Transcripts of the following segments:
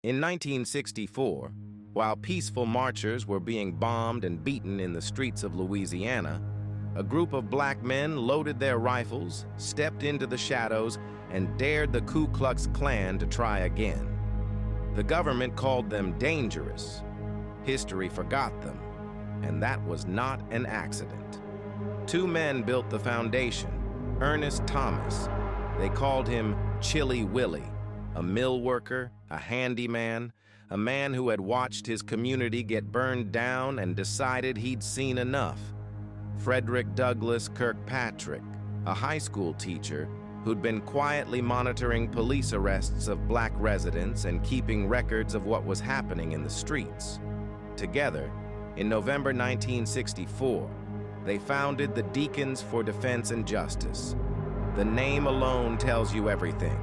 In 1964, while peaceful marchers were being bombed and beaten in the streets of Louisiana, a group of black men loaded their rifles, stepped into the shadows, and dared the Ku Klux Klan to try again. The government called them dangerous. History forgot them, and that was not an accident. Two men built the foundation. Ernest Thomas, they called him Chilly Willie, a mill worker, a handyman, a man who had watched his community get burned down and decided he'd seen enough. Frederick Douglass Kirkpatrick, a high school teacher who'd been quietly monitoring police arrests of black residents and keeping records of what was happening in the streets. Together, in November 1964, they founded the Deacons for Defense and Justice. The name alone tells you everything.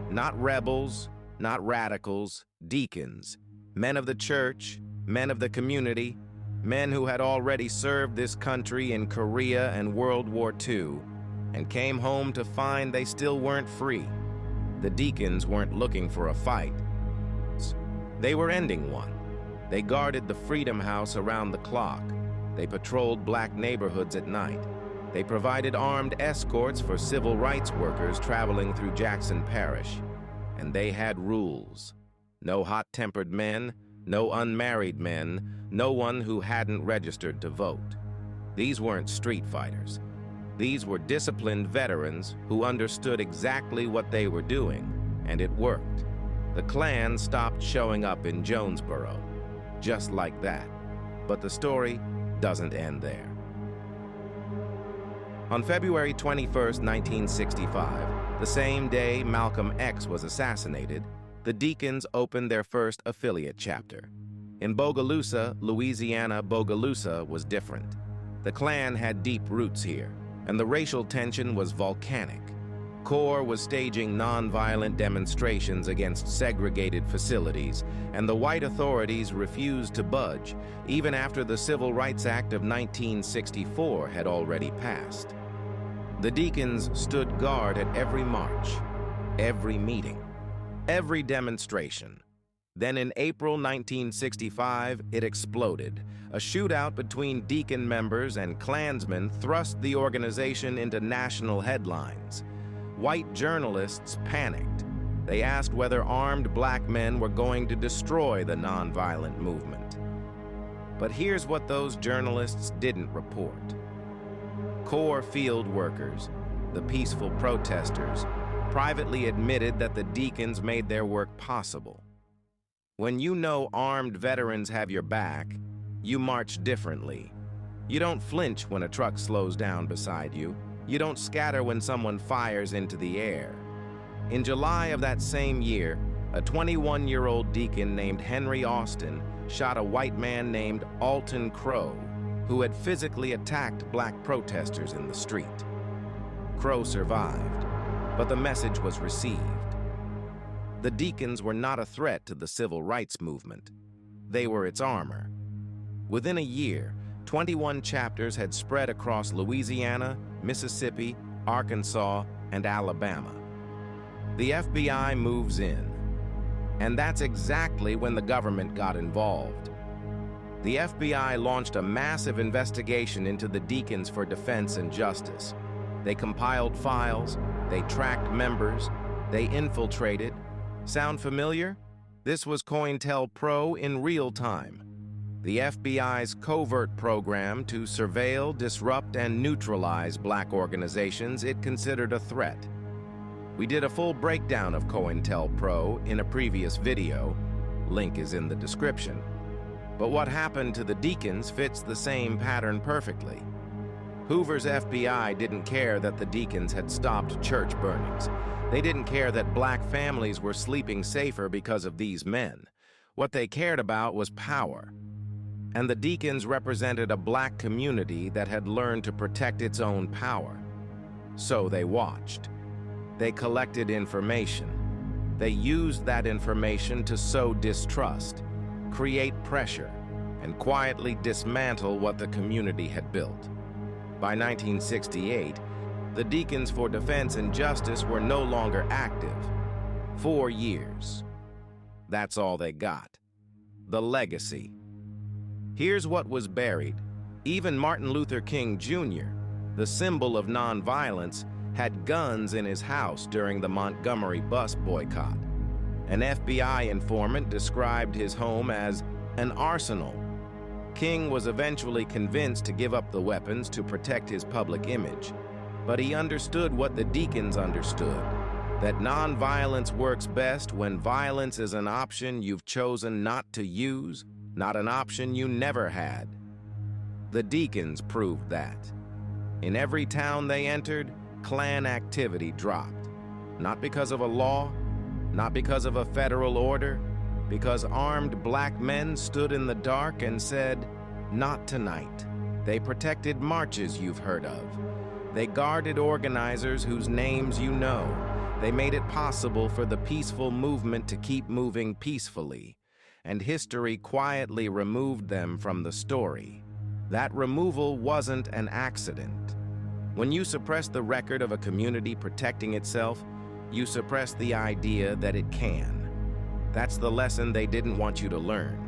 Not rebels, not radicals, deacons, men of the church, men of the community, men who had already served this country in Korea and World War II, and came home to find they still weren't free. The Deacons weren't looking for a fight. They were ending one. They guarded the Freedom House around the clock. They patrolled black neighborhoods at night. They provided armed escorts for civil rights workers traveling through Jackson Parish. And they had rules. No hot-tempered men, no unmarried men, no one who hadn't registered to vote. These weren't street fighters. These were disciplined veterans who understood exactly what they were doing, and it worked. The Klan stopped showing up in Jonesboro, just like that. But the story doesn't end there. On February 21, 1965, the same day Malcolm X was assassinated, the Deacons opened their first affiliate chapter. In Bogalusa, Louisiana, Bogalusa was different. The Klan had deep roots here, and the racial tension was volcanic. CORE was staging nonviolent demonstrations against segregated facilities, and the white authorities refused to budge, even after the Civil Rights Act of 1964 had already passed. The Deacons stood guard at every march, every meeting, every demonstration. Then in April 1965, it exploded. A shootout between Deacon members and Klansmen thrust the organization into national headlines. White journalists panicked. They asked whether armed black men were going to destroy the nonviolent movement. But here's what those journalists didn't report. CORE field workers, the peaceful protesters, privately admitted that the Deacons made their work possible. When you know armed veterans have your back, you march differently. You don't flinch when a truck slows down beside you. You don't scatter when someone fires into the air. In July of that same year, a 21-year-old deacon named Henry Austin shot a white man named Alton Crow, who had physically attacked black protesters in the street. Crow survived, but the message was received. The Deacons were not a threat to the civil rights movement. They were its armor. Within a year, 21 chapters had spread across Louisiana, Mississippi, Arkansas, and Alabama. The FBI moves in, and that's exactly when the government got involved. The FBI launched a massive investigation into the Deacons for Defense and Justice. They compiled files, they tracked members, they infiltrated. Sound familiar? This was COINTELPRO in real time. The FBI's covert program to surveil, disrupt, and neutralize black organizations it considered a threat. We did a full breakdown of COINTELPRO in a previous video. Link is in the description. But what happened to the Deacons fits the same pattern perfectly. Hoover's FBI didn't care that the Deacons had stopped church burnings. They didn't care that black families were sleeping safer because of these men. What they cared about was power. And the Deacons represented a black community that had learned to protect its own power. So they watched. They collected information. They used that information to sow distrust, create pressure, and quietly dismantle what the community had built. By 1968, the Deacons for Defense and Justice were no longer active. 4 years. That's all they got. The legacy. Here's what was buried. Even Martin Luther King Jr., the symbol of nonviolence, had guns in his house during the Montgomery bus boycott. An FBI informant described his home as an arsenal. King was eventually convinced to give up the weapons to protect his public image. But he understood what the Deacons understood, that nonviolence works best when violence is an option you've chosen not to use, not an option you never had. The Deacons proved that. In every town they entered, Klan activity dropped. Not because of a law, not because of a federal order, because armed black men stood in the dark and said, "Not tonight." They protected marches you've heard of. They guarded organizers whose names you know. They made it possible for the peaceful movement to keep moving peacefully. And history quietly removed them from the story. That removal wasn't an accident. When you suppress the record of a community protecting itself, you suppress the idea that it can. That's the lesson they didn't want you to learn.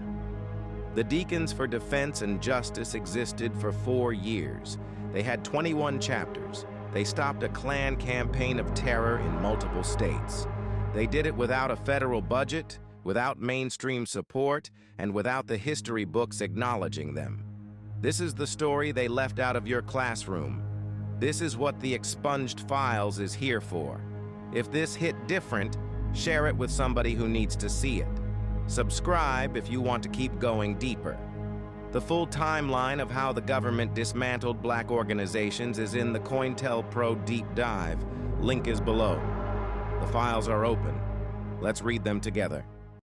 The Deacons for Defense and Justice existed for 4 years. They had 21 chapters. They stopped a Klan campaign of terror in multiple states. They did it without a federal budget, without mainstream support, and without the history books acknowledging them. This is the story they left out of your classroom. This is what the Expunged Files is here for. If this hit different, share it with somebody who needs to see it. Subscribe if you want to keep going deeper. The full timeline of how the government dismantled black organizations is in the COINTELPRO Deep Dive. Link is below. The files are open. Let's read them together.